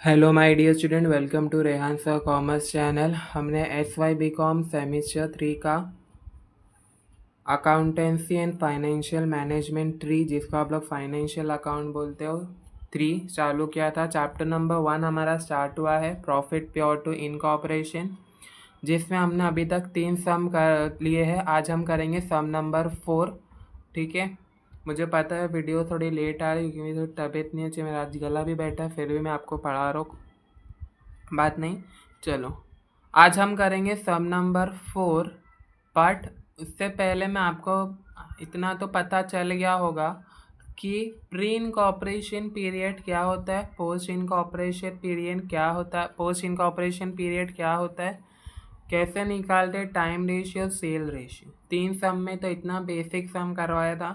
Hello my dear student, welcome to Rehan sir commerce channel. हमने SY BCom semester 3 का accountancy and financial management 3, जिसको आप लोग financial account बोलते हो, 3 चालू किया था। चैप्टर नंबर 1 हमारा स्टार्ट हुआ है, प्रॉफिट प्योर टू इनकॉर्पोरेशन, जिसमें हमने अभी तक 3 सम कर लिए हैं। आज हम करेंगे सम नंबर 4। ठीक है, मुझे पता है वीडियो थोड़ी लेट आ रही है क्योंकि मेरी तबीयत नहीं अच्छी, मेरा आज गला भी बैठा है, फिर भी मैं आपको पढ़ा रहा हूँ, बात नहीं। चलो, आज हम करेंगे सम नंबर 4। बट उससे पहले मैं आपको इतना तो पता चल गया होगा कि प्री इनकॉर्पोरेशन पीरियड क्या होता है, पोस्ट इनकॉर्पोरेशन पीरियड क्या होता है, पोस्ट इनकॉर्पोरेशन पीरियड क्या होता है, कैसे निकालते हैं टाइम रेशियो, सेल रेशियो। 3 सम में तो इतना बेसिक सम करवाया था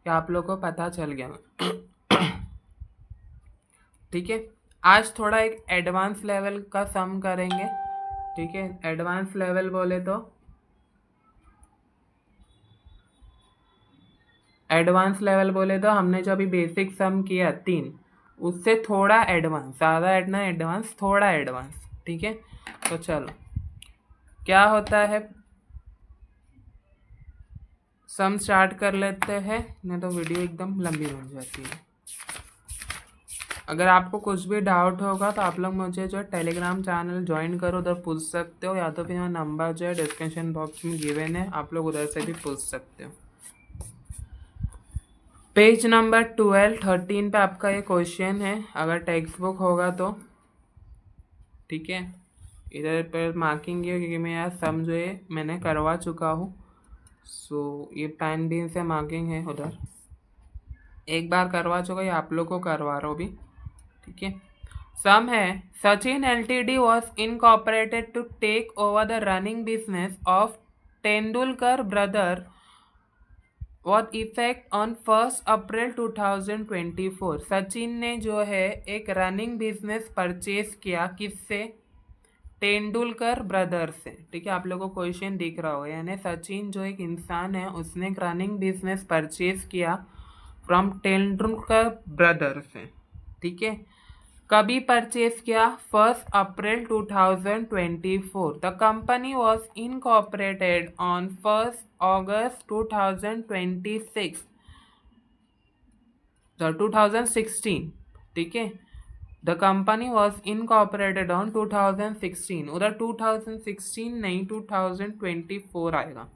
कि आप लोगों को पता चल गया। ठीक है, आज थोड़ा एक एडवांस लेवल का सम करेंगे। ठीक है, एडवांस लेवल बोले तो हमने जो अभी बेसिक सम किया 3, उससे थोड़ा एडवांस, ज़्यादा एडना एडवांस, थोड़ा एडवांस। ठीक है, तो चलो क्या होता है, सम स्टार्ट कर लेते हैं, नहीं तो वीडियो एकदम लंबी बन जाती है। अगर आपको कुछ भी डाउट होगा तो आप लोग मुझे जो टेलीग्राम चैनल ज्वाइन करो, उधर पूछ सकते हो, या तो फिर मेरा नंबर जो है डिस्क्रिप्शन बॉक्स में गिवन है, आप लोग उधर से भी पूछ सकते हो। पेज नंबर 12-13 पे आपका ये क्वेश्चन है, अगर टेक्स्ट बुक होगा तो। ठीक है, इधर पर मार्किंग है क्योंकि मैं यार सम जो है मैंने करवा चुका हूँ, सो ये पैन बीन से मार्किंग है, उधर एक बार करवा चुका, ये आप लोग को करवा रहा हूँ भी। ठीक है, सम है, Sachin LTD was incorporated to take over the running business of Tendulkar brother what effect on 1 April 2024। Sachin ने जो है एक रनिंग बिजनेस परचेज किया, किससे? तेंदुलकर ब्रदर से। ठीक है, आप लोगों को क्वेश्चन दिख रहा होगा, यानी सचिन जो एक इंसान है उसने एक रनिंग बिजनेस परचेज किया फ्रॉम तेंदुलकर ब्रदर से। ठीक है, कभी परचेज किया? 1 April 2024। The company was incorporated on 1 अगस्त 2026 2016। ठीक है, the company was incorporated on 2016, उधर 2016 नहीं 2024 आएगा,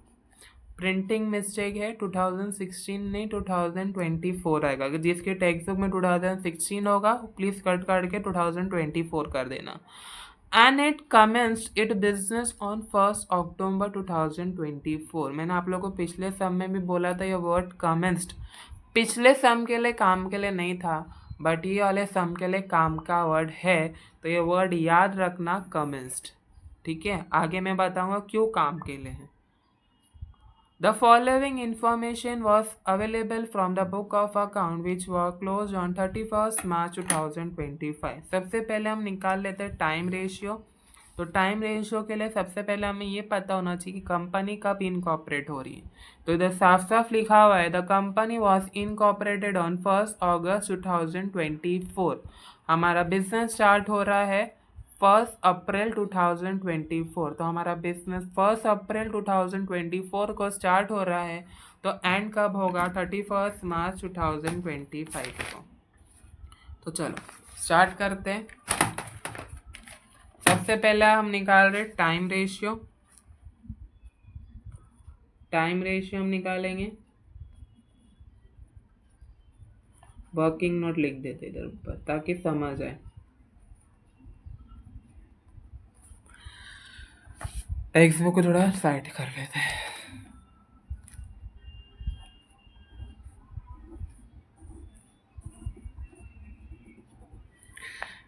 प्रिंटिंग मिस्टेक है, 2016 नहीं 2024 आएगा। अगर जिसके टेक्स्ट बुक में 2016 होगा प्लीज़ कट करके 2024 कर देना। And it commenced it business on 1 October 2024। मैंने आप लोगों को पिछले सम में भी बोला था, ये वर्ड कमेंस्ड पिछले सम के लिए, काम के लिए नहीं था, बट ये वाले सम के लिए काम का वर्ड है, तो ये वर्ड याद रखना, कमेंस्ड। ठीक है, आगे मैं बताऊंगा क्यों काम के लिए है। The following information was available from the book of account which were closed on 31st March 2025। सबसे पहले हम निकाल लेते हैं टाइम रेशियो। तो टाइम रेशियो के लिए सबसे पहले हमें ये पता होना चाहिए कि कंपनी कब इनकॉर्पोरेट हो रही है। तो इधर साफ साफ लिखा हुआ है, the company was incorporated on 1 अगस्त 2024। हमारा बिजनेस स्टार्ट हो रहा है 1 अप्रैल 2024। तो हमारा बिजनेस 1 अप्रैल 2024 को स्टार्ट हो रहा है, तो एंड कब होगा? 31 मार्च 2025 को। तो चलो स्टार्ट करते हैं। सबसे पहले हम निकाल रहे टाइम रेशियो। टाइम रेशियो हम निकालेंगे, वर्किंग नोट लिख देते इधर ऊपर ताकि समझ आए। टेक्स्ट बुक को थोड़ा साइड कर लेते हैं।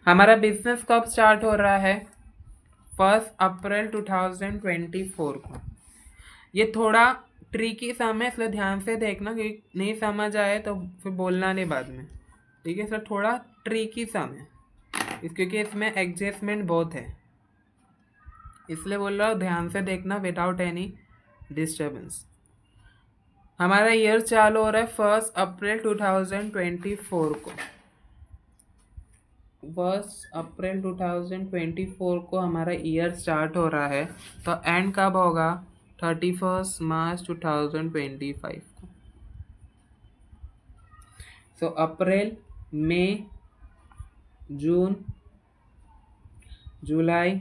हमारा बिजनेस कब स्टार्ट हो रहा है? 1 अप्रैल 2024 को। ये थोड़ा ट्रिकी सम है, इसलिए ध्यान से देखना, कि नहीं समझ आए तो फिर बोलना नहीं बाद में। ठीक है, सर थोड़ा ट्रिकी सम है क्योंकि इसमें एडजस्टमेंट बहुत है, इसलिए बोल रहा हूँ ध्यान से देखना विदाउट एनी डिस्टर्बेंस। हमारा ईयर चालू हो रहा है 1 अप्रैल 2024 को। 1 अप्रैल 2024 को हमारा ईयर स्टार्ट हो रहा है, तो एंड कब होगा? 31 मार्च 2025 को। सो अप्रैल, मई, जून, जुलाई,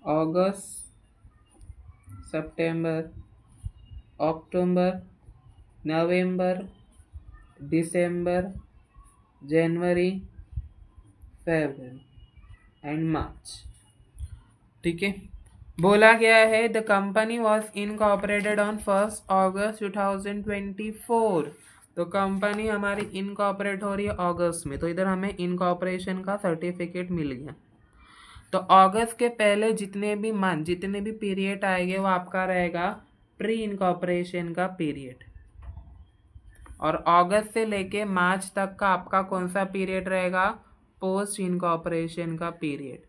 अगस्त, सितंबर, अक्टूबर, नवंबर, दिसंबर, जनवरी, फरवरी एंड मार्च। ठीक है, बोला गया है the company was incorporated on 1 अगस्त 2024। तो कंपनी हमारी इनकॉर्पोरेट हो रही है अगस्त में, तो इधर हमें इनकॉर्पोरेशन का सर्टिफिकेट मिल गया। तो अगस्त के पहले जितने भी मंथ, जितने भी पीरियड आएंगे वो आपका रहेगा प्री इनकॉर्पोरेशन का पीरियड, और अगस्त से लेके मार्च तक का आपका कौन सा पीरियड रहेगा? पोस्ट इनकॉर्पोरेशन का पीरियड।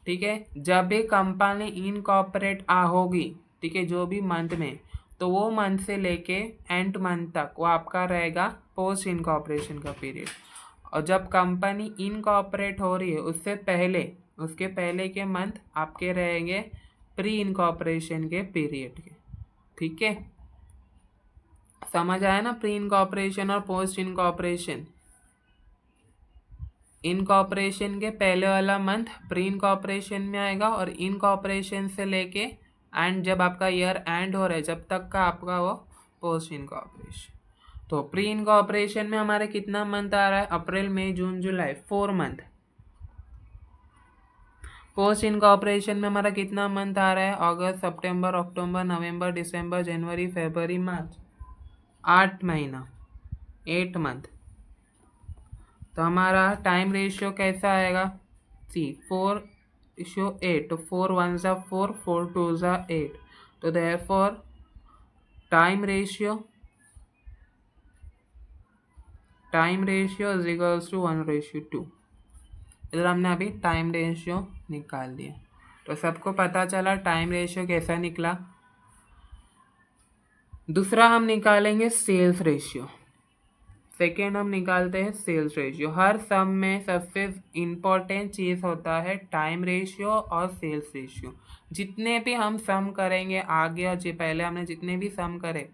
ठीक है, जब भी कंपनी इनकॉर्पोरेट होगी, ठीक है, जो भी मंथ में, तो वो मंथ से लेके एंड मंथ तक वो आपका रहेगा पोस्ट इनकॉर्पोरेशन का पीरियड। और जब कंपनी इनकॉर्पोरेट हो रही है उससे पहले, उसके पहले के मंथ आपके रहेंगे प्री इनकॉर्पोरेशन के पीरियड के। ठीक है, समझ आया ना? प्री इनकॉर्पोरेशन और पोस्ट इनकॉर्पोरेशन। इनकॉर्पोरेशन के पहले वाला मंथ प्री इनकॉर्पोरेशन में आएगा, और इनकॉर्पोरेशन से लेके एंड जब आपका ईयर एंड हो रहा है जब तक का आपका वो पोस्ट इनकॉर्पोरेशन। तो प्री इनकॉर्पोरेशन में हमारे कितना मंथ आ रहा है? अप्रैल, मई, जून, जुलाई, 4 मंथ। पोस्ट इनकॉर्पोरेशन में हमारा कितना मंथ आ रहा है? अगस्त, सितंबर, अक्टूबर, नवंबर, दिसंबर, जनवरी, फरवरी, मार्च, 8 महीना, 8 मंथ। तो हमारा टाइम रेशियो कैसा आएगा? सी 4:8, तो 4 1 ज़ा 4, 4 2 ज़ा 8, तो therefore time ratio is equals to 1:2। इधर हमने अभी टाइम रेशियो निकाल दिया, तो सबको पता चला टाइम रेशियो कैसा निकला। दूसरा हम निकालेंगे सेल्स रेशियो। सेकेंड हम निकालते हैं सेल्स रेशियो। हर सम में सबसे इम्पोर्टेंट चीज़ होता है टाइम रेशियो और सेल्स रेशियो। जितने भी हम सम करेंगे आगे और जो पहले हमने जितने भी सम करे,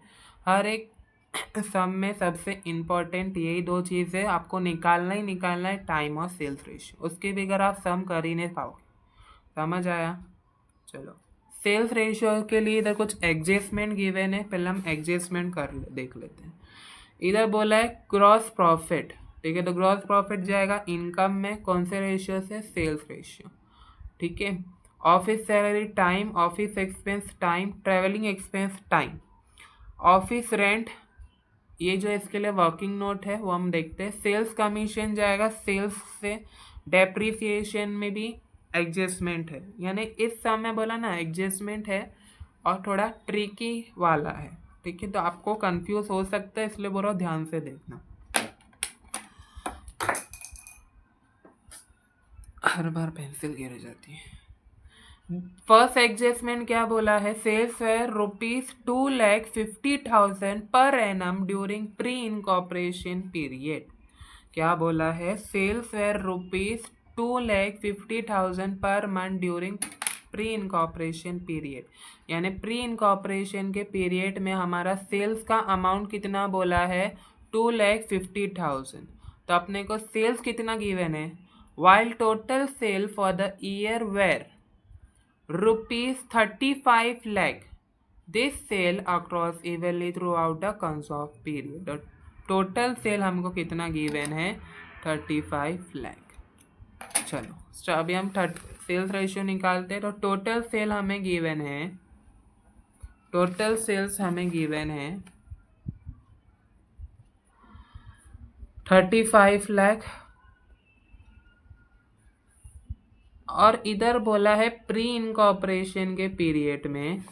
हर एक सम में सबसे इम्पोर्टेंट यही दो चीज़ें आपको निकालना ही निकालना है, टाइम और सेल्स रेशियो। उसके बगैर आप सम कर ही नहीं पाओगे। समझ आया? चलो, सेल्स रेशियो के लिए इधर कुछ एडजस्टमेंट गिवन है, पहले हम एडजस्टमेंट देख लेते हैं। इधर बोला है ग्रॉस प्रॉफिट। ठीक है, तो ग्रॉस प्रॉफिट जाएगा इनकम में, कौन से रेशियो से? Sales ratio. ठीक है, office salary time, office expense time, travelling expense time, office rent, ये जो इसके लिए वर्किंग नोट है वो हम देखते हैं। सेल्स कमीशन जाएगा सेल्स से, डेप्रिसिएशन में भी एडजस्टमेंट है, यानी इस समय बोला ना एडजस्टमेंट है और थोड़ा ट्रिकी वाला है। ठीक है, तो आपको कंफ्यूज हो सकता है, इसलिए बोल रहा हूँ ध्यान से देखना। हर बार पेंसिल गिर जाती है। फर्स्ट एडजस्टमेंट क्या बोला है? सेल्स है ₹2,50,000 per annum during pre incorporation period. क्या बोला है? सेल्स है ₹2,50,000 per month during pre incorporation period, यानी प्री इनकॉर्पोरेशन के पीरियड में हमारा सेल्स का अमाउंट कितना बोला है? 2,50,000। तो अपने को सेल्स कितना गिवन है? While total sale for the year were ₹35 lakh. This sale across evenly throughout the consortium period. Total sale हमको कितना गिवन है? 35 लाख। चलो अभी हम सेल्स रेशियो निकालते हैं। तो टोटल सेल हमें गिवन है, टोटल सेल्स हमें गिवन है 35 लाख, और इधर बोला है प्री इनकॉर्पोरेशन के पीरियड में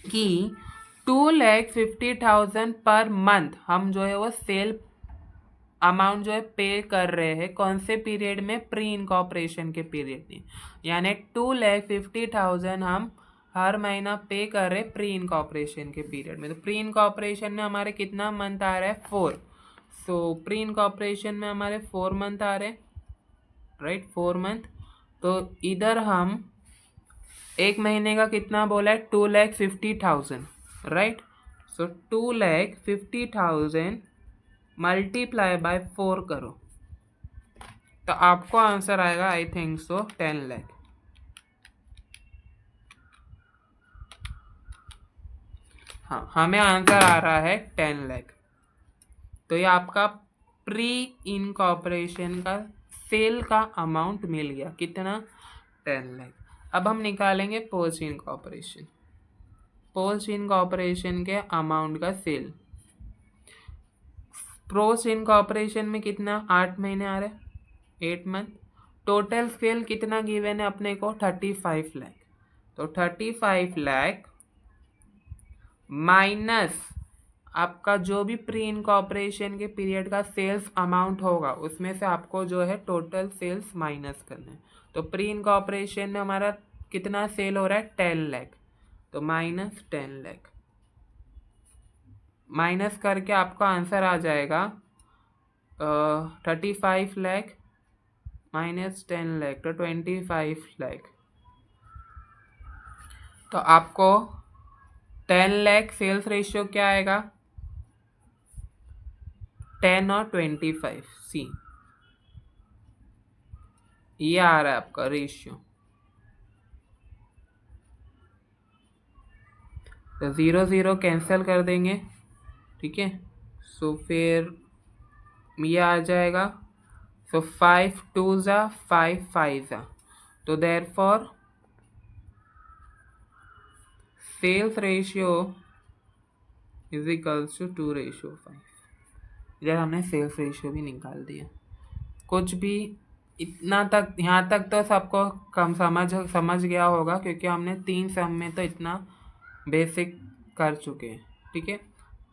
कि 2,50,000 पर मंथ हम जो है वो सेल अमाउंट जो है पे कर रहे हैं, कौन से पीरियड में? प्री इनकॉर्पोरेशन के पीरियड में, यानी 2,50,000 हम हर महीना पे कर रहे प्री इनकॉर्पोरेशन के पीरियड में। तो प्री इनकॉर्पोरेशन में हमारे कितना मंथ आ रहा है? 4। सो प्री इनकॉर्पोरेशन में हमारे 4 मंथ आ रहे, राइट, 4 मंथ। तो इधर हम एक महीने का कितना बोला है, 2,50,000, राइट। सो 2,50,000 मल्टीप्लाई बाय 4 करो तो आपको आंसर आएगा आई थिंक सो 10 लाख। हाँ, हमें आंसर आ रहा है 10 लाख। तो ये आपका प्री इनकॉर्पोरेशन का सेल का अमाउंट मिल गया, कितना, 10 लाख। अब हम निकालेंगे पोस्ट इनकॉर्पोरेशन, पोस्ट इनकॉर्पोरेशन के अमाउंट का सेल। पोस्ट इनकॉर्पोरेशन में कितना, 8 महीने आ रहे, 8 मंथ। टोटल सेल कितना गिवन है अपने को, 35 लाख। तो 35 लाख माइनस आपका जो भी प्री इनकॉर्पोरेशन के पीरियड का सेल्स अमाउंट होगा उसमें से आपको जो है टोटल सेल्स माइनस करना है। तो प्री इनकॉर्पोरेशन में हमारा कितना सेल हो रहा है, 10 लाख। तो माइनस 10 लाख, माइनस करके आपका आंसर आ जाएगा 35 लाख माइनस 10 लाख, तो 25 लाख। तो आपको 10 लाख सेल्स रेशियो क्या आएगा, 10 और 25, सी ये आ रहा है आपका रेशियो। तो 0 0 कैंसिल कर देंगे, ठीक है। सो फिर ये आ जाएगा, सो 5 2 ज़ा 5 5 ज़ा, तो therefore sales ratio is equals to 2:5। इधर हमने सेल्स रेशियो भी निकाल दिया। कुछ भी इतना तक, यहाँ तक तो सबको कम समझ गया होगा क्योंकि हमने 3 सम में तो इतना बेसिक कर चुके हैं, ठीक है।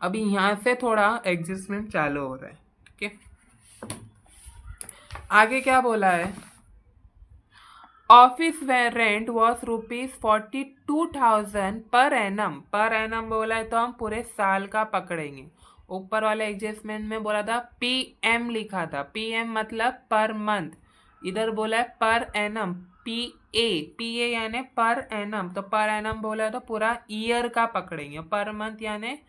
अभी यहाँ से थोड़ा एडजस्टमेंट चालू हो रहा है, ठीक है। आगे क्या बोला है, office rent was ₹42,000 per annum. Per annum बोला है तो हम पूरे साल का पकड़ेंगे। ऊपर वाले एडजस्टमेंट में बोला था PM लिखा था, PM मतलब पर मंथ, इधर बोला है पर एनम, PA यानी पर एनम। तो पर एनम बोला है तो पूरा ईयर का पकड़ेंगे, पर मंथ यानी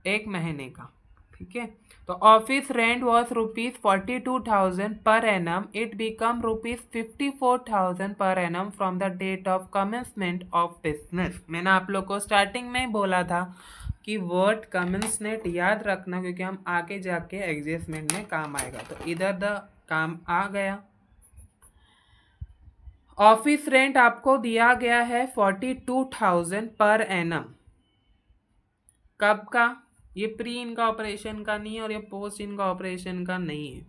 एक महीने का, ठीक है। तो office rent was ₹42,000 per annum, it become ₹54,000 per annum from the date of commencement of business. मैंने आप लोग को स्टार्टिंग में बोला था कि वर्ड कमेंसमेंट याद रखना क्योंकि हम आगे जाके एडजस्टमेंट में काम आएगा। तो इधर द काम आ गया। ऑफिस रेंट आपको दिया गया है 42,000 पर एनम। कब का, ये प्री इनकॉर्पोरेशन का नहीं है और ये पोस्ट इनकॉर्पोरेशन का नहीं है,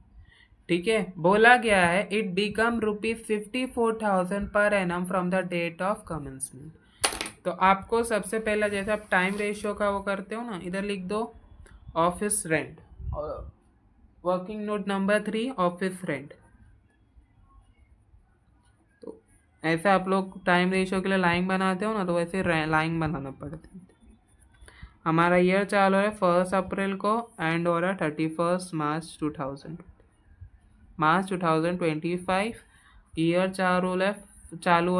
ठीक है। बोला गया है it become ₹54,000 per annum from the date of commencement. तो आपको सबसे पहला जैसे आप टाइम रेशियो का वो करते हो ना, इधर लिख दो ऑफिस रेंट, और working note number 3 office rent. तो ऐसे आप लोग टाइम रेशियो के लिए लाइन बनाते हो ना, तो वैसे लाइन बनाना पड़ती है। हमारा ईयर चालू है 1 अप्रैल को एंड हो रहा है 31 मार्च 2025। ईयर चालू हो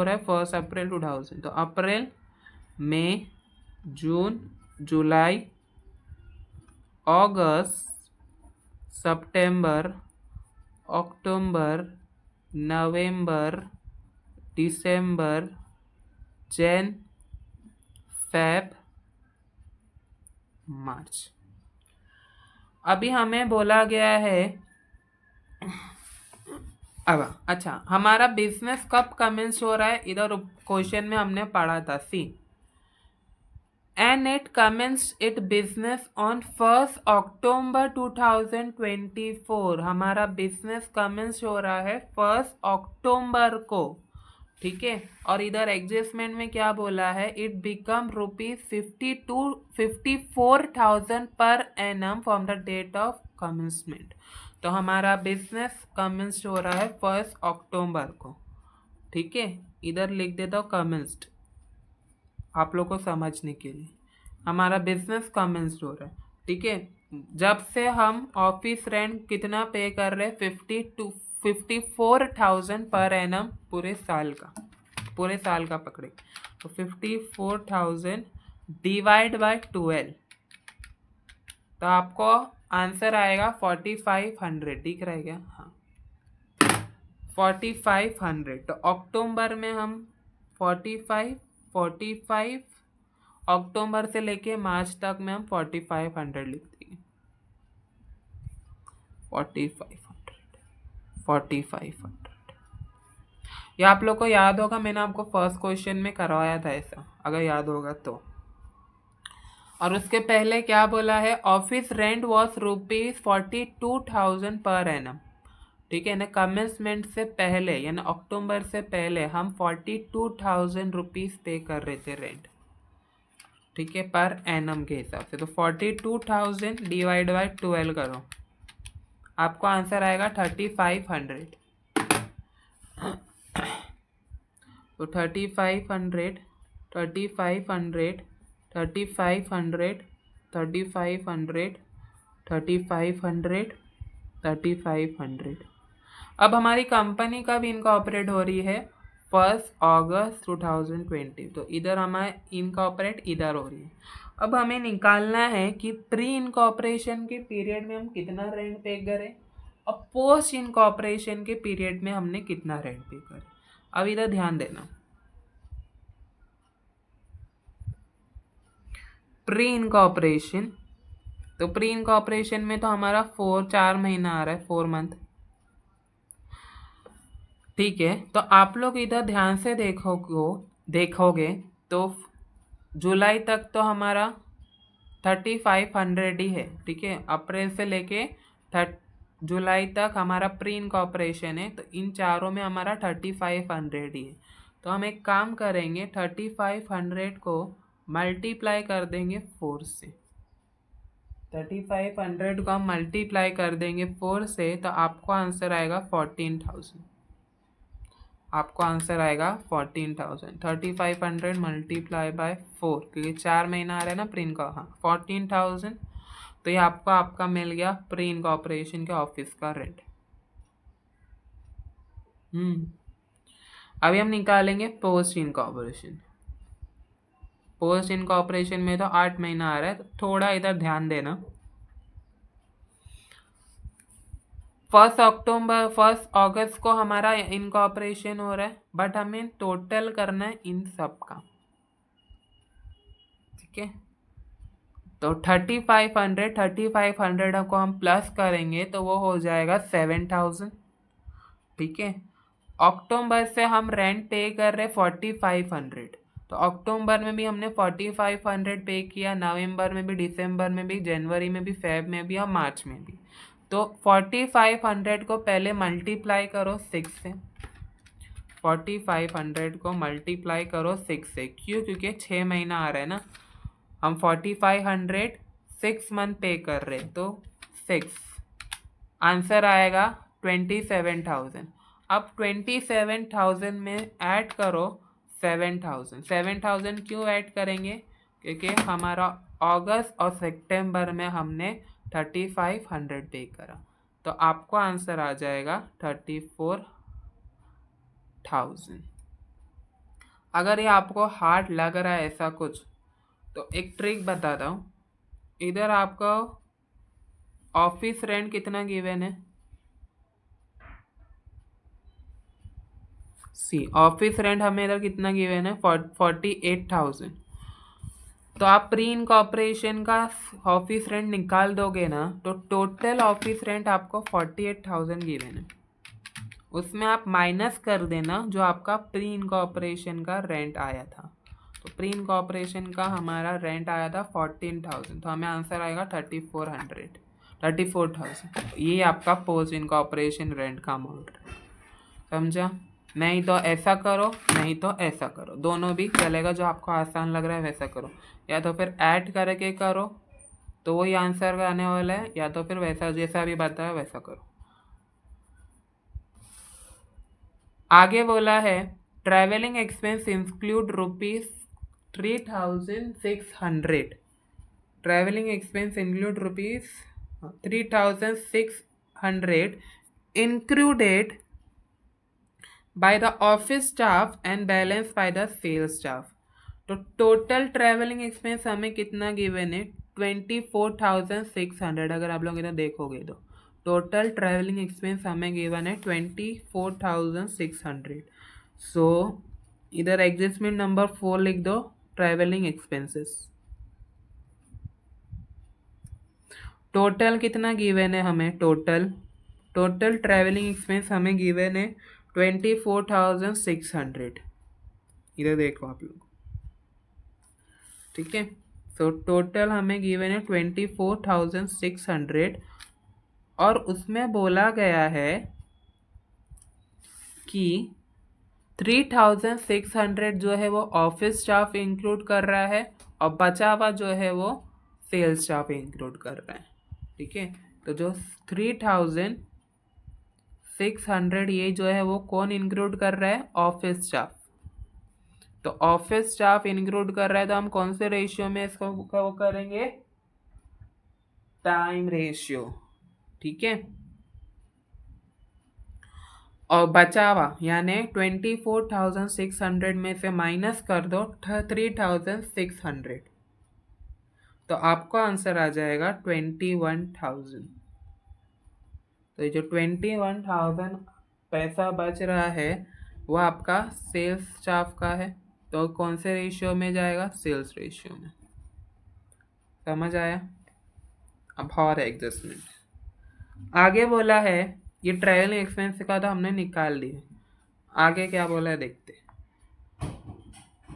रहा है 1 अप्रैल 2000। तो अप्रैल, मई, जून, जुलाई, अगस्त, सितंबर, अक्टूबर, नवंबर, दिसंबर, जन, फेब, मार्च। अभी हमें बोला गया है, अब अच्छा हमारा बिजनेस कब कमेंस हो रहा है, इधर क्वेश्चन में हमने पढ़ा था, C and it commenced it business on 1 October 2024। हमारा बिजनेस कमेंस हो रहा है 1 अक्टूबर को, ठीक है। और इधर एडजस्टमेंट में क्या बोला है, it become ₹54,000 per annum from the date of commencement. तो हमारा बिजनेस कमेंस्ड हो रहा है 1 अक्टूबर को, ठीक है। इधर लिख देता हूँ कमेंस्ड आप लोग को समझने के लिए, हमारा बिजनेस कमेंस्ड हो रहा है, ठीक है। जब से हम ऑफिस रेंट कितना पे कर रहे, 54,000 पर एनम पूरे साल का पकड़े, तो 54,000 डिवाइड बाय 12, तो आपको आंसर आएगा 4,500। दिख रहा है क्या? हाँ, 4,500। तो अक्टूबर में हम 45 अक्टूबर से लेके मार्च तक में हम 4,500 लिखते हैं। 4,500 ये आप लोग को याद होगा, मैंने आपको फर्स्ट क्वेश्चन में करवाया था ऐसा, अगर याद होगा तो। और उसके पहले क्या बोला है, office rent was ₹42,000 per annum. ठीक है ना, कमेंसमेंट से पहले यानी अक्टूबर से पहले हम 42,000 रुपीज़ पे कर रहे थे रेंट। ठीक है, पर एनम के हिसाब से। तो 42,000 डिवाइड बाय 12 करो, आपको आंसर आएगा 3,500। तो 3,500 3,500 3,500 3,500 3,500 3,500। अब हमारी कंपनी कब इनकॉर्पोरेट हो रही है? 1 अगस्त 2020। तो इधर हमारे इनकॉर्पोरेट इधर हो रही है। अब हमें निकालना है कि प्री इनकॉर्पोरेशन के पीरियड में हम कितना रेंट पे करें और पोस्ट इनकॉर्पोरेशन के पीरियड में हमने कितना रेंट पे करें। अब इधर ध्यान देना, प्री इनकॉर्पोरेशन, तो प्री इनकॉर्पोरेशन में तो हमारा 4 महीना आ रहा है, 4 मंथ। ठीक है, तो आप लोग इधर ध्यान से देखोगे तो जुलाई तक तो हमारा 3,500 ही है। ठीक है, अप्रैल से लेके जुलाई तक हमारा प्री इनकॉर्पोरेशन है, तो इन चारों में हमारा 3,500 ही है। तो हम एक काम करेंगे, 3,500 को मल्टीप्लाई कर देंगे 4 से। 3,500 को हम मल्टीप्लाई कर देंगे 4 से, तो आपको आंसर आएगा 14,000। आपको आंसर आएगा 14,000। 3,500 मल्टीप्लाई बाय 4, क्योंकि 4 महीना आ रहा है ना प्री का। हाँ, 14,000। तो ये आपका मिल गया प्री इनकॉर्पोरेशन के ऑफिस का रेंट। अभी हम निकालेंगे पोस्ट इनकॉर्पोरेशन। पोस्ट इनकॉर्पोरेशन में तो 8 महीना आ रहा है, तो थोड़ा इधर ध्यान देना। 1 अगस्त को हमारा इनकॉर्पोरेशन हो रहा है, बट हमें टोटल करना है इन सब का। ठीक है, तो 3,500 को हम प्लस करेंगे तो वो हो जाएगा 7,000। ठीक है, अक्टूबर से हम रेंट पे कर रहे 4,500, तो अक्टूबर में भी हमने 4,500 पे किया, नवंबर में भी, दिसंबर में भी, जनवरी में भी, फेब में भी और मार्च में भी। तो 4,500 को पहले मल्टीप्लाई करो 6 से। 4,500 को मल्टीप्लाई करो 6 से, क्यों? क्योंकि 6 महीना आ रहा है ना, हम 4,500 6 मंथ पे कर रहे, तो 6, आंसर आएगा 27,000। अब 27,000 में ऐड करो 7,000। 7,000 क्यों ऐड करेंगे? क्योंकि हमारा अगस्त और सितंबर में हमने 3,500 पे करा, तो आपको आंसर आ जाएगा 34,000। अगर ये आपको हार्ड लग रहा है ऐसा कुछ, तो एक ट्रिक बताता हूँ। इधर आपका ऑफिस रेंट कितना गिवन है? ऑफिस रेंट हमें इधर कितना गिवन है? 48,000। तो आप प्री इनकॉर्पोरेशन का ऑफिस रेंट निकाल दोगे ना, तो टोटल ऑफिस रेंट आपको 48,000 गिवन है। उसमें आप माइनस कर देना जो आपका प्री इनकॉर्पोरेशन का रेंट आया था। तो प्री इनकॉर्पोरेशन का हमारा रेंट आया था 14,000, तो हमें आंसर आएगा 34,000। ये आपका पोस्ट इनकॉर्पोरेशन रेंट का अमाउंट, समझा? नहीं तो ऐसा करो, नहीं तो ऐसा करो, दोनों भी चलेगा, जो आपको आसान लग रहा है वैसा करो। या तो फिर ऐड करके करो तो वही आंसर आने वाला है, या तो फिर वैसा जैसा अभी बताया वैसा करो। आगे बोला है travelling expense include ₹3,600। Travelling expense include ₹3,600 included by the office staff and balance by the sales staff. तो टोटल ट्रैवलिंग एक्सपेंस हमें कितना गिवन है 24,600। अगर आप लोग इधर देखोगे तो टोटल ट्रैवलिंग एक्सपेंस हमें गिवन है 24,600। सो इधर एडजस्टमेंट नंबर 4 लिख दो, ट्रैवलिंग एक्सपेंसेस। टोटल कितना गिवन है हमें, टोटल ट्रैवलिंग एक्सपेंस हमें गिवन है 24,600। इधर देखो आप लोग, ठीक है। सो टोटल हमें गिवन है 24,600 और उसमें बोला गया है कि 3,600 जो है वो ऑफिस स्टाफ इंक्लूड कर रहा है और बचा हुआ जो है वो सेल्स स्टाफ इंक्लूड कर रहा है, ठीक है। तो जो 3,600 ये जो है वो कौन इंक्लूड कर रहा है, ऑफिस स्टाफ। तो ऑफिस स्टाफ इंक्लूड कर रहा है तो हम कौन से रेशियो में इसको वो करेंगे, टाइम रेशियो, ठीक है। और बचा हुआ यानी 24,600 में से माइनस कर दो 3,600 तो आपको आंसर आ जाएगा 21,000। तो ये जो 21,000 पैसा बच रहा है वो आपका सेल्स स्टाफ का है। तो कौन से रेशियो में जाएगा, सेल्स रेशियो में। समझ आया। अब और एडजस्टमेंट आगे बोला है, ये ट्रैवलिंग एक्सपेंस का तो हमने निकाल लिया, आगे क्या बोला है देखते।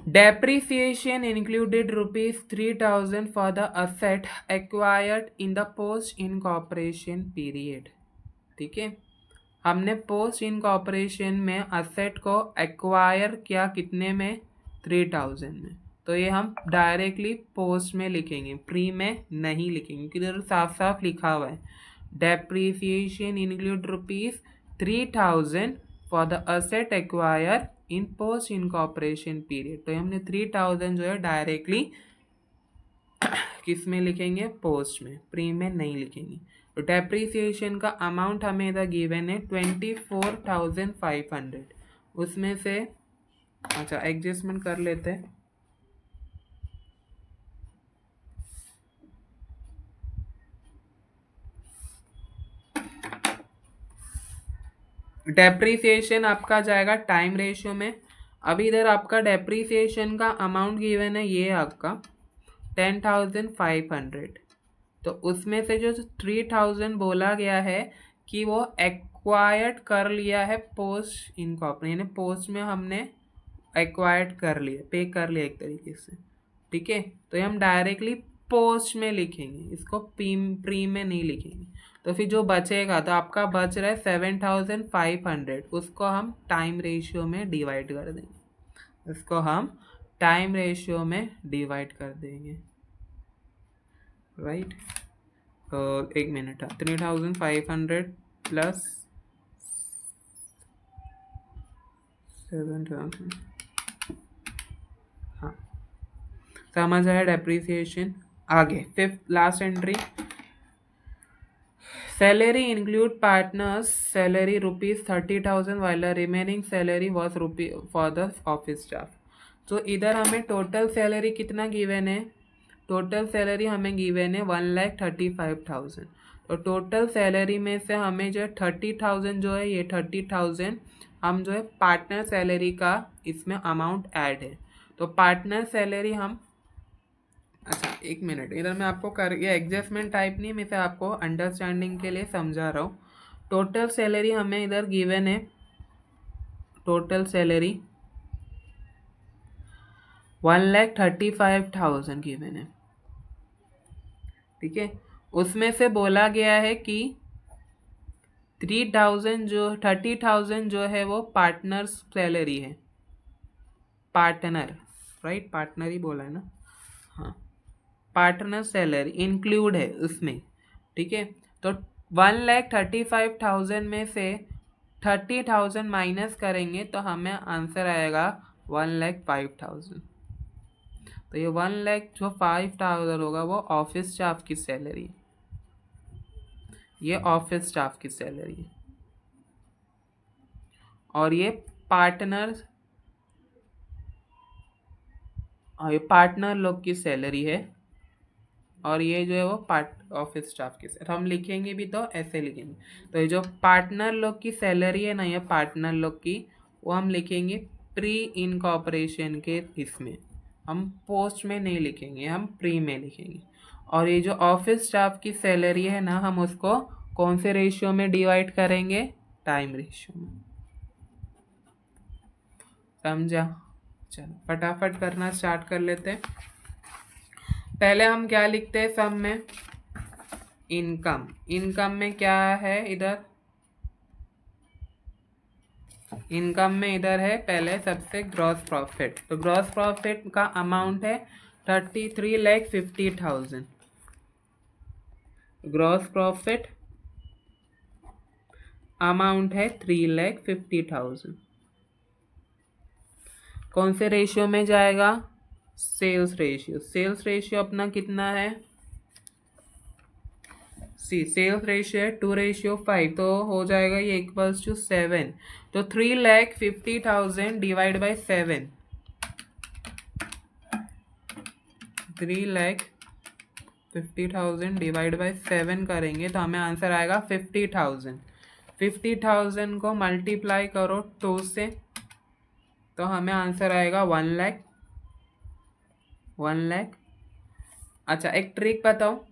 Depreciation included ₹3,000 for the asset acquired in the post incorporation period, ठीक है। हमने पोस्ट इनकॉर्पोरेशन में असेट को एक्वायर किया कितने में, 3,000 में। तो ये हम डायरेक्टली पोस्ट में लिखेंगे, प्री में नहीं लिखेंगे क्योंकि इधर साफ साफ लिखा हुआ है depreciation include ₹3,000 for the asset acquire in post incorporation period. तो हमने 3,000 जो है डायरेक्टली किस में लिखेंगे, पोस्ट में, प्री में नहीं लिखेंगे। तो डेप्रिसिएशन का अमाउंट हमें इधर गिवन है 24,500। उसमें से अच्छा एडजस्टमेंट कर लेते हैं। डेप्रिसिएशन आपका जाएगा टाइम रेशियो में। अभी इधर आपका डेप्रिसिएशन का अमाउंट गिवन है ये आपका 10,500। तो उसमें से जो 3,000 बोला गया है कि वो एक्वायर्ड कर लिया है पोस्ट इनकॉर्पोरेशन, यानी पोस्ट में हमने एक्वायर्ड कर लिया, पे कर लिया एक तरीके से, ठीक है। तो ये हम डायरेक्टली पोस्ट में लिखेंगे, इसको प्री में नहीं लिखेंगे। तो फिर जो बचेगा, तो आपका बच रहा है 7,500, उसको हम टाइम रेशियो में डिवाइड कर देंगे, इसको हम टाइम रेशियो में डिवाइड कर देंगे, राइट। एक मिनट, 3,500 प्लस 7,000, हाँ समझ आया डेप्रिसिएशन। आगे fifth last entry, salary include partners salary ₹30,000 while the remaining salary was for the office staff। तो इधर हमें टोटल सैलरी कितना गिवन है, टोटल सैलरी हमें गिवन है 1,35,000। तो टोटल सैलरी में से हमें जो है 30,000 जो है, ये 30,000 हम जो है पार्टनर सैलरी का इसमें अमाउंट ऐड है। तो पार्टनर सैलरी हम, अच्छा एक मिनट, इधर मैं आपको ये एडजस्टमेंट टाइप नहीं, मैं आपको अंडरस्टैंडिंग के लिए समझा रहा हूँ। टोटल सैलरी हमें इधर गिवन है, टोटल सैलरी 1,35,000 गिवन है, ठीक है। उसमें से बोला गया है कि 30,000 जो है वो पार्टनर सैलरी है, पार्टनर, राइट, पार्टनर ही बोला है ना, हाँ पार्टनर सैलरी इंक्लूड है उसमें, ठीक है। तो 1,35,000 में से 30,000 माइनस करेंगे तो हमें आंसर आएगा 1,05,000। तो ये 1 लाख जो 5,000 होगा वो ऑफिस स्टाफ की सैलरी, ये ऑफिस स्टाफ की सैलरी। और ये पार्टनर, ये पार्टनर लोग की सैलरी है। और ये जो है वो पार्ट ऑफिस स्टाफ की, तो हम लिखेंगे भी तो ऐसे लिखेंगे। तो ये जो पार्टनर लोग की सैलरी है ना, ये पार्टनर लोग की, वो हम लिखेंगे प्री इनकॉर्पोरेशन के इसमें, हम पोस्ट में नहीं लिखेंगे, हम प्री में लिखेंगे। और ये जो ऑफिस स्टाफ की सैलरी है ना, हम उसको कौन से रेशियो में डिवाइड करेंगे? टाइम रेशियो में। समझा? चलो फटाफट करना स्टार्ट कर लेते हैं। पहले हम क्या लिखते हैं सम में? इनकम। इनकम में क्या है इधर? इनकम में इधर है पहले सबसे ग्रॉस प्रॉफिट। तो ग्रॉस प्रॉफिट का अमाउंट है 33,50,000। ग्रॉस प्रॉफिट अमाउंट है 3,50,000। कौन से रेशियो में जाएगा? Sales ratio. सेल्स रेशियो अपना कितना है? सेल्स रेशियो है 2:5, तो हो जाएगा ये इक्वल्स टू 7। तो 3,50,000 डिवाइड बाई 7, 3,50,000 डिवाइड बाई 7 करेंगे तो हमें आंसर आएगा 50,000। 50,000 को मल्टीप्लाई करो 2 से, तो हमें आंसर आएगा 1 लाख। 1 लाख। अच्छा एक ट्रिक बताओ,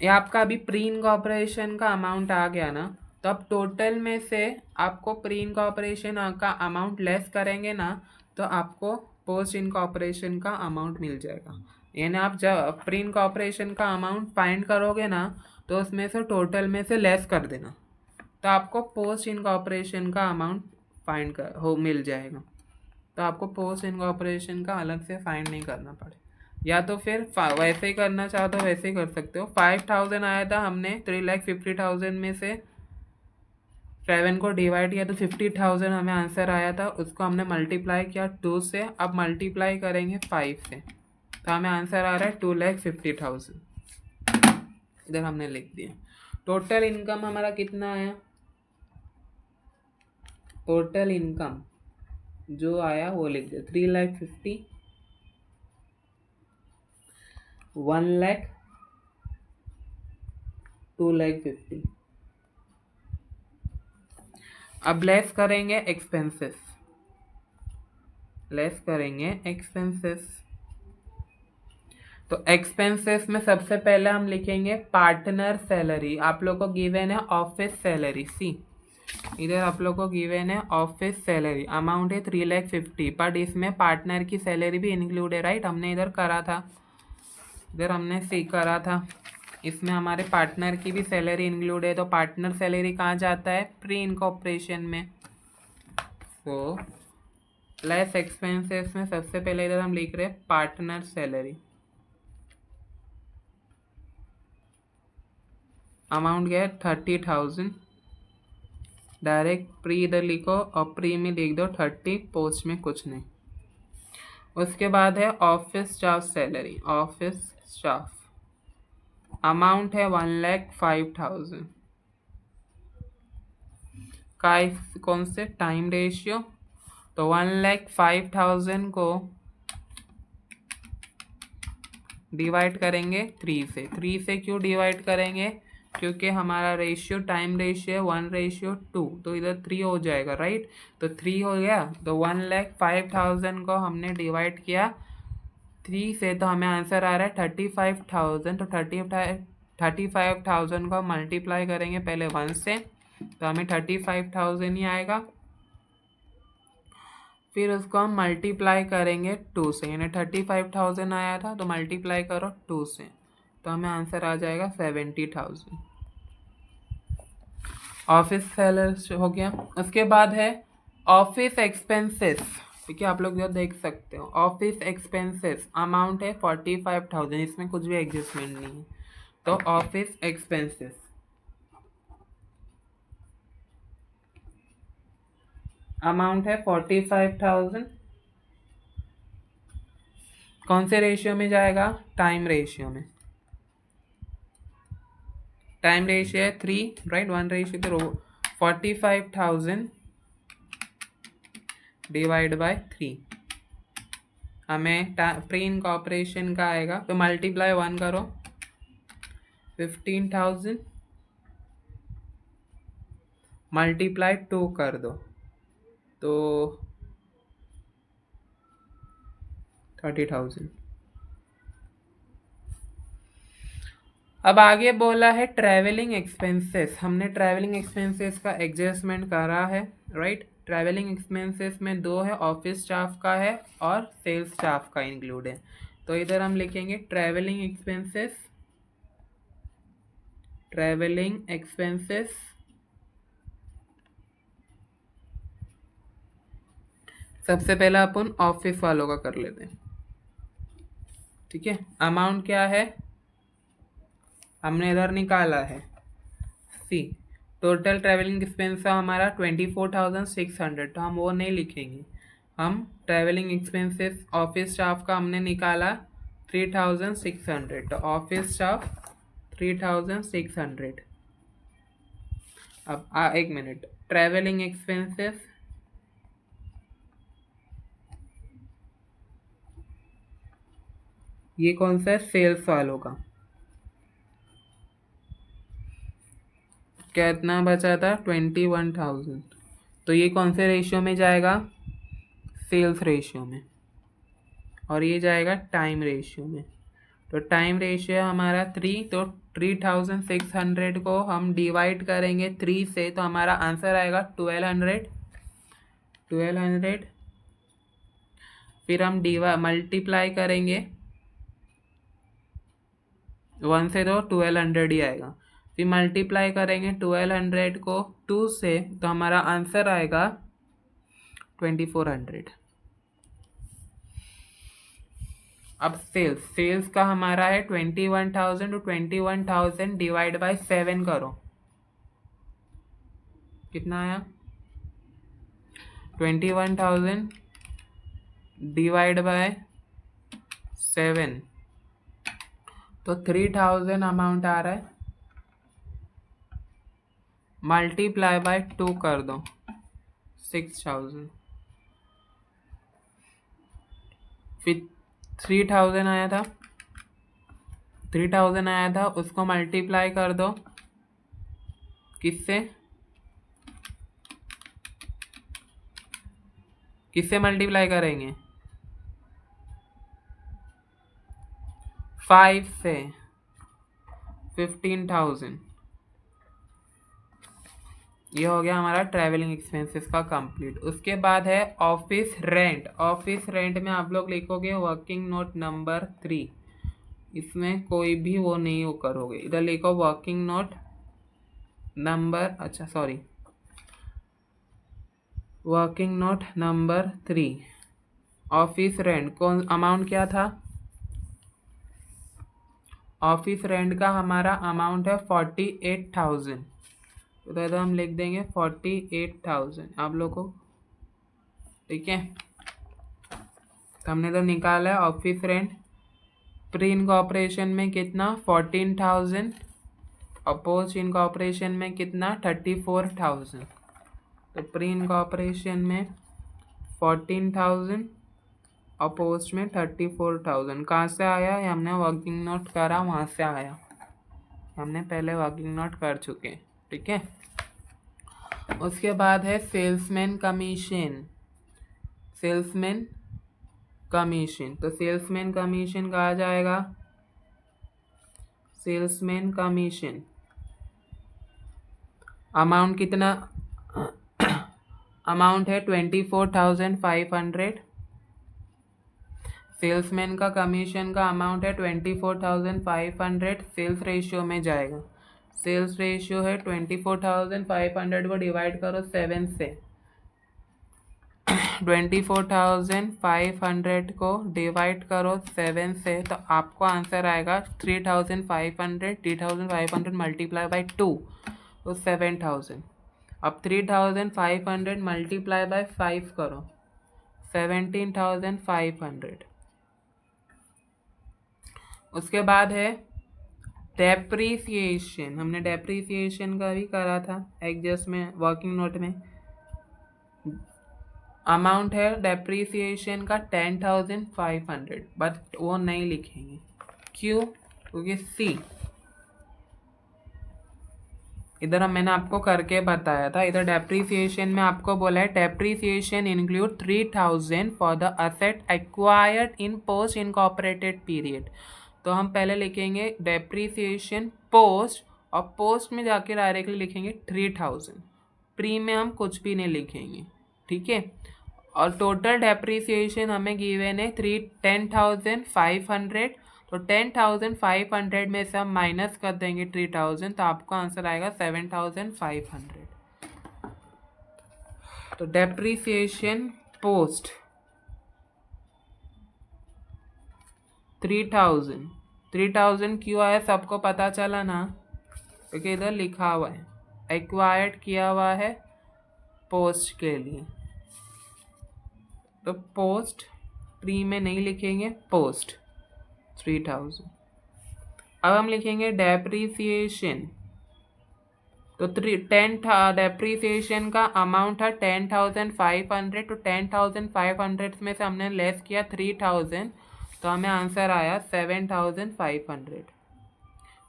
ये आपका अभी प्री इनकॉर्पोरेशन का अमाउंट आ गया ना, तो अब टोटल में से आपको प्री इनकॉर्पोरेशन का अमाउंट लेस करेंगे ना, तो आपको पोस्ट इनकॉर्पोरेशन का अमाउंट मिल जाएगा। यानी आप जब प्री इनकॉर्पोरेशन का अमाउंट फाइंड करोगे ना, तो उसमें से टोटल में से लेस कर देना, तो आपको पोस्ट इनकॉर्पोरेशन का अमाउंट फाइंड मिल जाएगा। तो आपको पोस्ट इनकॉर्पोरेशन का अलग से फाइंड नहीं करना पड़े, या तो फिर वैसे ही करना चाहो तो वैसे ही कर सकते हो। 5,000 आया था, हमने 3,50,000 में से 7 को डिवाइड किया तो 50,000 हमें आंसर आया था, उसको हमने मल्टीप्लाई किया 2 से, अब मल्टीप्लाई करेंगे 5 से, तो हमें आंसर आ रहा है 2,50,000। इधर हमने लिख दिया। टोटल इनकम हमारा कितना आया? टोटल इनकम जो आया वो लिख दिया 3,50,000, 1 लाख, 2,50,000। अब लेस करेंगे एक्सपेंसेस, लेस करेंगे एक्सपेंसेस। तो एक्सपेंसेस में सबसे पहले हम लिखेंगे पार्टनर सैलरी। आप लोग को गिवन है ऑफिस सैलरी, सी इधर आप लोग को गिवन है ऑफिस सैलरी, अमाउंट है 3,50,000, बट इसमें पार्टनर की सैलरी भी इंक्लूड है, राइट? हमने इधर करा था, इधर हमने सी करा था, इसमें हमारे पार्टनर की भी सैलरी इंक्लूड है। तो पार्टनर सैलरी कहाँ जाता है? प्री इनकॉर्पोरेशन में। तो लेस एक्सपेंसेस में सबसे पहले इधर हम लिख रहे हैं पार्टनर सैलरी, अमाउंट क्या है? 30,000। डायरेक्ट प्री इधर लिखो और प्री में लिख दो 30, पोस्ट में कुछ नहीं। उसके बाद है office staff salary. Office staff amount है 1,05,000 का, कौन से? Time ratio. तो 1,05,000 को डिवाइड करेंगे 3 से। 3 से क्यों डिवाइड करेंगे? क्योंकि हमारा रेशियो टाइम रेशियो है 1:2, तो इधर 3 हो जाएगा, राइट? तो 3 हो गया, तो 1,05,000 को हमने डिवाइड किया 3 से, तो हमें आंसर आ रहा है 35,000। तो 35,000 को मल्टीप्लाई करेंगे पहले 1 से, तो हमें 35,000 ही आएगा। फिर उसको हम मल्टीप्लाई करेंगे 2 से, यानी 35,000 आया था तो मल्टीप्लाई करो 2 से, तो हमें आंसर आ जाएगा 70,000। ऑफिस सैलरी हो गया। उसके बाद है ऑफिस एक्सपेंसेस, ठीक है? आप लोग जो देख सकते हो ऑफिस एक्सपेंसेस अमाउंट है 45,000, इसमें कुछ भी एडजस्टमेंट नहीं है। तो ऑफिस एक्सपेंसेस अमाउंट है 45,000 कौन से रेशियो में जाएगा? टाइम रेशियो में। टाइम रेशियो है 3, राइट, 1 रेशियो तो 45,000 डिवाइड बाय 3 हमें प्री इनकॉर्पोरेशन का आएगा, तो मल्टीप्लाई 1 करो, 15,000 मल्टीप्लाई 2 कर दो तो 30,000। अब आगे बोला है ट्रैवलिंग एक्सपेंसेस। हमने ट्रैवलिंग एक्सपेंसेस का एडजस्टमेंट करा है, राइट। ट्रैवलिंग एक्सपेंसेस में दो है, ऑफिस स्टाफ का है और सेल्स स्टाफ का इंक्लूड है। तो इधर हम लिखेंगे ट्रैवलिंग एक्सपेंसेस, ट्रैवलिंग एक्सपेंसेस सबसे पहला अपन ऑफिस वालों का कर लेते हैं, ठीक है। अमाउंट क्या है हमने इधर निकाला है, सी टोटल ट्रैवलिंग एक्सपेंस हमारा 24,600, तो हम वो नहीं लिखेंगे। हम ट्रैवलिंग एक्सपेंसेस ऑफिस स्टाफ का हमने निकाला 3,600, तो ऑफिस स्टाफ 3,600। अब एक मिनट, ट्रैवलिंग एक्सपेंसेस ये कौन सा है? सेल्स वालों का। कितना बचा था? 21,000। तो ये कौन से रेशियो में जाएगा? सेल्स रेशियो में, और ये जाएगा टाइम रेशियो में। तो टाइम रेशियो हमारा 3, तो 3,600 को हम डिवाइड करेंगे 3 से, तो हमारा आंसर आएगा 1200। फिर हम मल्टीप्लाई करेंगे 1 से, तो 1200 ही आएगा। फिर मल्टीप्लाई करेंगे 1200 को 2 से, तो हमारा आंसर आएगा 2400। अब सेल्स का हमारा है 21,000, तो 21,000 डिवाइड बाय 7 करो, कितना आया? 21,000 डिवाइड बाय 7, तो 3,000 अमाउंट आ रहा है। मल्टीप्लाई बाय 2 कर दो, 6,000। फिर 3,000 आया था, 3,000 आया था, उसको मल्टीप्लाई कर दो किससे? किससे मल्टीप्लाई करेंगे? 5 से, 15,000। ये हो गया हमारा ट्रैवलिंग एक्सपेंसेस का कंप्लीट। उसके बाद है ऑफिस रेंट। ऑफिस रेंट में आप लोग लिखोगे वर्किंग नोट नंबर 3, इसमें कोई भी वो नहीं वो करोगे, इधर लिखो वर्किंग नोट नंबर, अच्छा sorry, working note number 3। Office rent कौन अमाउंट क्या था? ऑफिस रेंट का हमारा अमाउंट है 48,000, तो हम लिख देंगे 48,000 आप लोग को, ठीक है। तो हमने तो निकाला है ऑफिस रेंट। प्री इनकॉर्पोरेशन में कितना? 14,000, और पोस्ट इनकॉर्पोरेशन में कितना? 34,000। तो प्री इनकॉर्पोरेशन में 14,000 और पोस्ट में 34,000। कहाँ से आया? हमने वर्किंग नोट करा, वहाँ से आया, हमने पहले वर्किंग नोट कर चुके, ठीक है। उसके बाद है सेल्समैन कमीशन। सेल्समैन कमीशन, तो सेल्समैन कमीशन कहा जाएगा, सेल्समैन कमीशन अमाउंट कितना? अमाउंट है 24,500। सेल्समैन का कमीशन का अमाउंट है 24,500, सेल्स रेशियो में जाएगा। सेल्स रेशियो है 24,500 को डिवाइड करो 7 से, 24,500 को डिवाइड करो 7 से, तो आपको आंसर आएगा 3,500। 3,500 मल्टीप्लाई बाई 2, तो 7,000। अब 3,500 मल्टीप्लाई बाय 5 करो, 17,500। उसके बाद है डेप्रीसिएशन। हमने डेप्रीसिएशन का भी करा था एग्जस्ट में, वर्किंग नोट में। अमाउंट है डेप्रीसिएशन का 10,500, बट वो नहीं लिखेंगे। क्यों? क्योंकि सी इधर मैंने आपको करके बताया था। इधर डेप्रीसिएशन में आपको बोला है depreciation include 3,000 for the asset acquired in post incorporated period. तो हम पहले लिखेंगे डेप्रीसिएशन पोस्ट, और पोस्ट में जाके डायरेक्टली लिखेंगे 3,000। प्री में हम कुछ भी नहीं लिखेंगे, ठीक है। और टोटल डेप्रीसिएशन हमें गिवन है 10,500। तो 10,500 में से हम माइनस कर देंगे 3,000, तो आपको आंसर आएगा 7,500। तो डेप्रीसिएशन पोस्ट 3,000 क्यों आया सबको पता चला ना, क्योंकि इधर लिखा हुआ है एक्वायर्ड किया हुआ है पोस्ट के लिए। तो पोस्ट प्री में नहीं लिखेंगे, पोस्ट 3,000। अब हम लिखेंगे डेप्रीसिएशन। तो 10 था, डेप्रीसिएशन का अमाउंट था 10,500। तो 10,500 में से हमने लेस किया 3,000, तो हमें आंसर आया 7,500।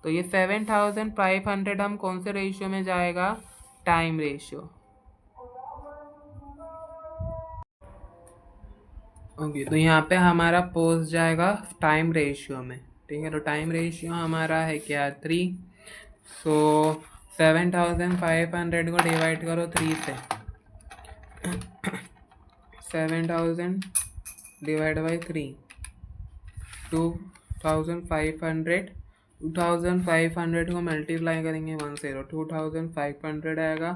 तो ये 7,500 हम कौन से रेशियो में जाएगा? Time ratio. ओके, तो यहाँ पे हमारा पोस्ट जाएगा टाइम रेशियो में, ठीक है। तो टाइम रेशियो हमारा है क्या? 3। सो 7,500 को डिवाइड करो 3 से। 7,000 डिवाइड बाई 3, 2,500। 2,500 को मल्टीप्लाई करेंगे 1 0, 2,500 आएगा।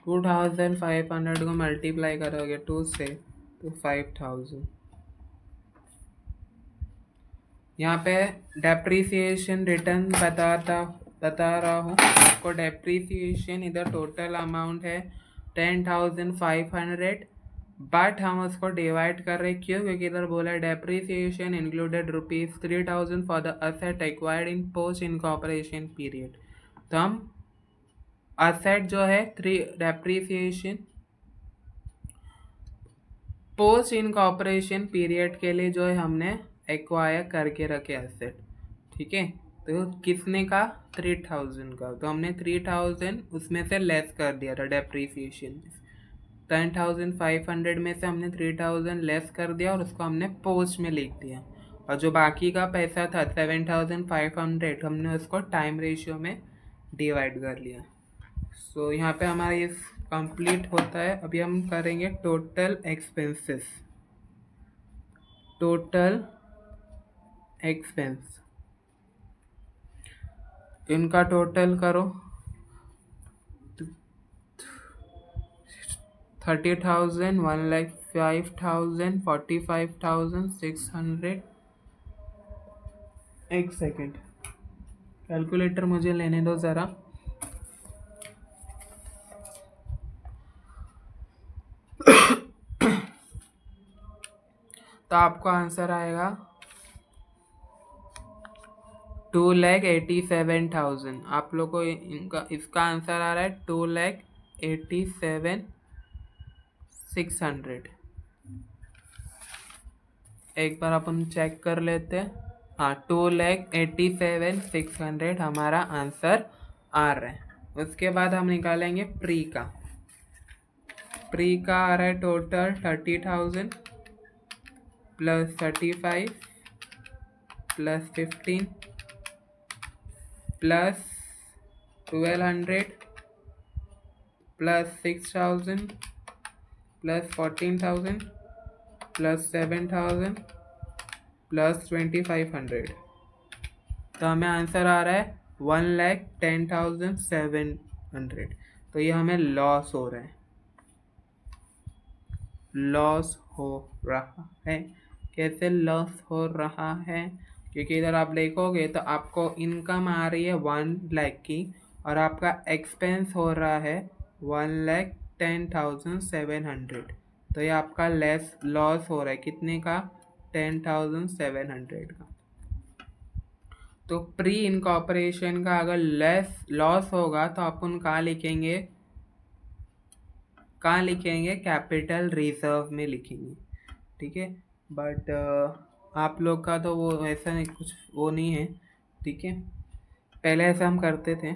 2,500 को मल्टीप्लाई करोगे 2 से तो 5,000। यहाँ पे डेप्रीसिएशन रिटर्न बता रहा हूँ आपको। डेप्रीसिएशन इधर टोटल अमाउंट है 10,500, बट हम उसको डिवाइड कर रहे क्यों? क्योंकि इधर बोला है depreciation included ₹3,000 for the asset acquired in post incorporation period. तो हम असेट जो है डेप्रीसिएशन पोस्ट इनकॉर्पोरेशन पीरियड के लिए जो है हमने एक्वायर करके रखे एसेट, ठीक है। तो किसने का? 3,000 का। तो हमने 3,000 उसमें से लेस कर दिया था डेप्रीसिएशन। 10,500 में से हमने 3,000 लेस कर दिया और उसको हमने पोस्ट में लिख दिया। और जो बाकी का पैसा था 7,500 हमने उसको टाइम रेशियो में डिवाइड कर लिया। सो यहाँ पे हमारा ये कंप्लीट होता है। अभी हम करेंगे टोटल एक्सपेंसेस। टोटल एक्सपेंस, इनका टोटल करो। 30,000, 1,05,000, 45,600। एक सेकेंड, कैलकुलेटर मुझे लेने दो ज़रा। तो आपको आंसर आएगा 2,87,000। आप लोग को इसका आंसर आ रहा है 2,87,600। एक बार अपन चेक कर लेते हैं। हाँ, 2,87,600 हमारा आंसर आ रहा है। उसके बाद हम निकालेंगे प्री का। प्री का आ रहा है total 30,000 plus 35 plus 15 plus 1,200 plus 6,000 plus 14,000 plus 7,000 plus 2,500। तो हमें आंसर आ रहा है 1,10,700। तो ये हमें लॉस हो रहा है, लॉस हो रहा है। कैसे लॉस हो रहा है? क्योंकि इधर आप देखोगे तो आपको इनकम आ रही है 1 लाख की और आपका एक्सपेंस हो रहा है 1,10,700। तो ये आपका लॉस हो रहा है कितने का? 10,700 का। तो प्री इनकॉर्पोरेशन का अगर लेस लॉस होगा तो अपन कहाँ लिखेंगे कैपिटल रिजर्व में लिखेंगे, ठीक है। बट आप लोग का तो वो ऐसा नहीं, कुछ वो नहीं है, ठीक है। पहले ऐसा हम करते थे,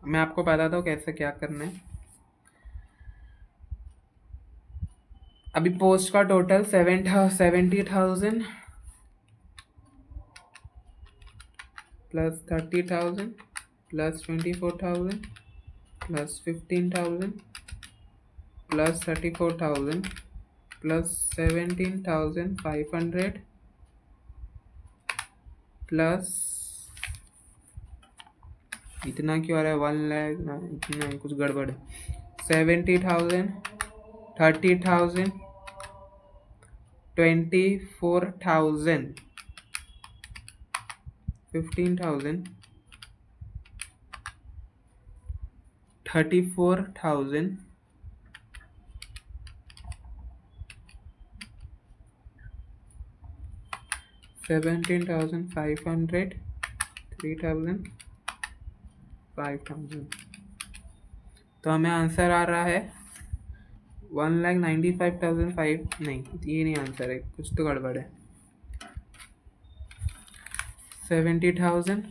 मैं आपको बताता हूँ कैसे क्या करना है। अभी पोस्ट का total 70,000 plus 30,000 plus 24,000 plus 15,000 plus 34,000 plus 17,500 plus इतना क्यों आ रहा है 1 लाख ना, इतना कुछ गड़बड़ है। 70,000 30,000 24,000 15,000 34,000 17,500 3,000 5,000। तो हमें आंसर आ रहा है 1,95,500। नहीं, ये नहीं आंसर है, कुछ तो गड़बड़ है। 70,000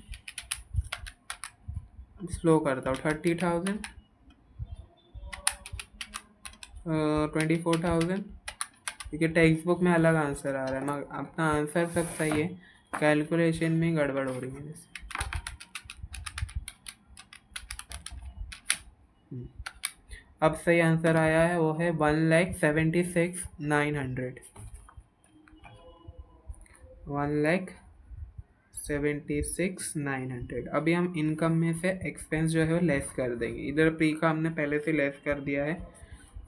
स्लो करता हूँ, 30,000 24,000, क्योंकि टेक्स्ट बुक में अलग आंसर आ रहा है, मगर अपना आंसर सब सही है, कैलकुलेशन में गड़बड़ हो रही है जैसे। अब सही आंसर आया है, वो है 1,76,900 1,76,900। अभी हम इनकम में से एक्सपेंस जो है वो लेस कर देंगे। इधर प्री का हमने पहले से लेस कर दिया है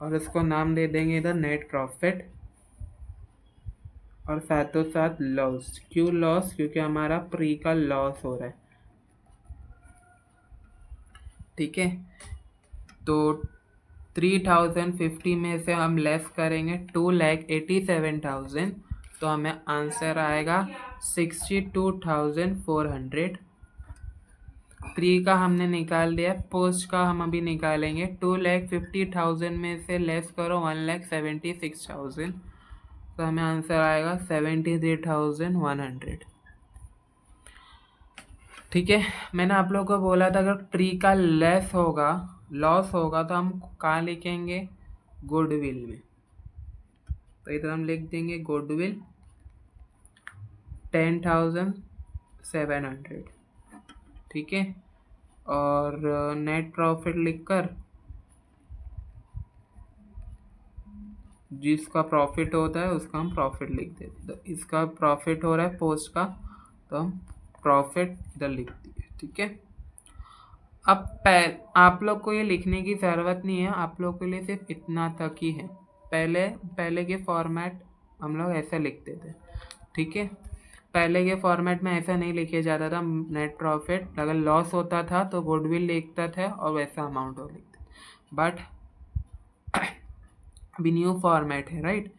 और उसको नाम दे देंगे इधर नेट प्रॉफिट, और साथों साथ लॉस। क्यों लॉस? क्योंकि हमारा प्री का लॉस हो रहा है, ठीक है। तो 3,050 में से हम लेस करेंगे 2,87,000, तो हमें आंसर आएगा 62,400। प्री का हमने निकाल दिया, पोस्ट का हम अभी निकालेंगे। 2,50,000 में से लेस करो 1,76,000, तो हमें आंसर आएगा 73,100, ठीक है। मैंने आप लोगों को बोला था अगर प्री का लेस होगा, लॉस होगा, तो हम कहाँ लिखेंगे? गुडविल में। तो इधर हम लिख देंगे गुडविल 10,700, ठीक है। और नेट प्रॉफिट लिखकर जिसका प्रॉफिट होता है उसका हम प्रॉफिट लिख देते। तो इसका प्रॉफिट हो रहा है पोस्ट का, तो हम प्रॉफिट इधर लिख दिए, ठीक है। अब आप लोग को ये लिखने की ज़रूरत नहीं है, आप लोग के लिए सिर्फ इतना तक ही है। पहले के फॉर्मेट हम लोग ऐसे लिखते थे, ठीक है। पहले के फॉर्मेट में ऐसा नहीं लिखे जाता था। नेट प्रॉफिट अगर लॉस होता था तो गुडविल लिखता था और वैसा अमाउंट हो लिखते, बट अभी न्यू फॉर्मेट है, राइट।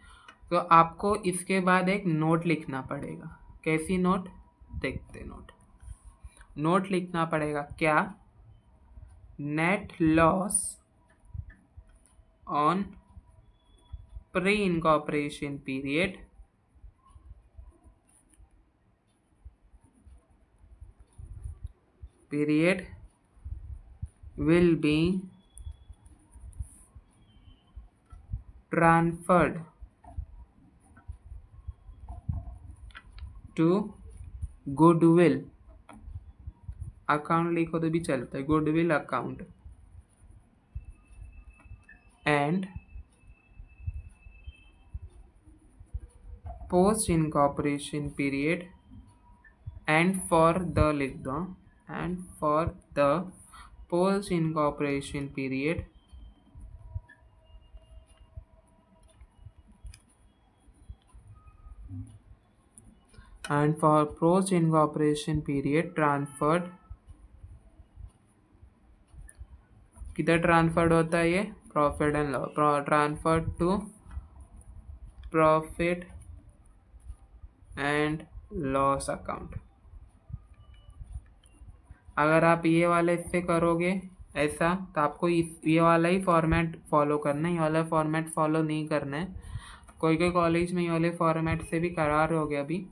तो आपको इसके बाद एक नोट लिखना पड़ेगा। कैसी नोट? देखते नोट लिखना पड़ेगा क्या? Net loss on pre incorporation period will be transferred to goodwill account, लिखो तो भी चलता है, goodwill account, and post incorporation period and for the लिख दो, and for the post incorporation period and for post incorporation period transferred, किधर transferred होता है ये? Profit and loss, transferred to profit and loss account, अगर आप ये वाला इससे करोगे ऐसा तो आपको ये वाला ही फॉर्मेट फॉलो करना है, ये वाला फॉर्मेट फॉलो नहीं करना है। कोई कोई कॉलेज में ये वाले फॉर्मेट से भी करा रहे होगे अभी,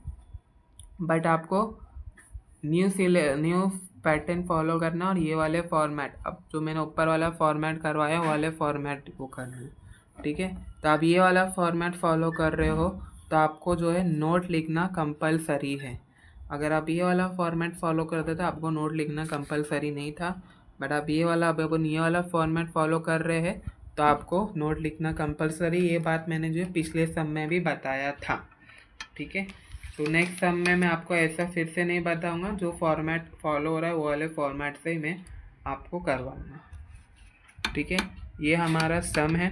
बट आपको न्यू पैटर्न फॉलो करना और ये वाले फॉर्मेट, अब जो मैंने ऊपर वाला फॉर्मेट करवाया वाले फॉर्मेट को करना है, ठीक है। तो आप ये वाला फॉर्मेट फॉलो कर रहे हो तो आपको जो है नोट लिखना कंपलसरी है। अगर आप ये वाला फॉर्मेट फॉलो करते तो आपको नोट लिखना कंपलसरी नहीं था, बट आप ये वाला अब अपन ये वाला फॉर्मेट फॉलो कर रहे हैं तो आपको नोट लिखना कंपलसरी। ये बात मैंने जो है पिछले सम में भी बताया था, ठीक है। तो नेक्स्ट सम में मैं आपको ऐसा फिर से नहीं बताऊंगा, जो फॉर्मेट फॉलो हो रहा है वो वाले फॉर्मेट से ही मैं आपको करवाऊंगा, ठीक है। ये हमारा सम है।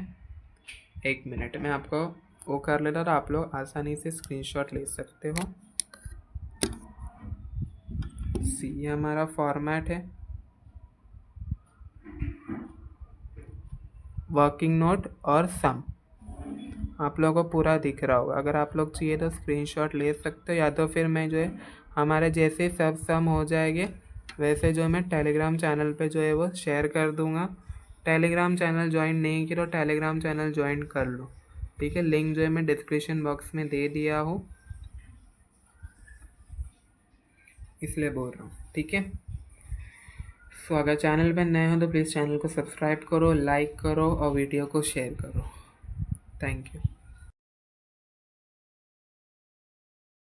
1 मिनट में आपको वो कर लेता तो आप लोग आसानी से स्क्रीनशॉट ले सकते हो। ये हमारा फॉर्मेट है, वर्किंग नोट और सम आप लोगों को पूरा दिख रहा होगा। अगर आप लोग चाहिए तो स्क्रीनशॉट ले सकते हो, या तो फिर मैं जो है हमारे जैसे सब सम हो जाएंगे वैसे जो मैं टेलीग्राम चैनल पे जो है वो शेयर कर दूंगा। टेलीग्राम चैनल ज्वाइन नहीं किया तो टेलीग्राम चैनल ज्वाइन कर लो, ठीक है। लिंक जो है मैं डिस्क्रिप्शन बॉक्स में दे दिया हूँ, इसलिए बोल रहा हूँ, ठीक है। सो अगर चैनल पे नए हो तो प्लीज़ चैनल को सब्सक्राइब करो, लाइक करो और वीडियो को शेयर करो। Thank you.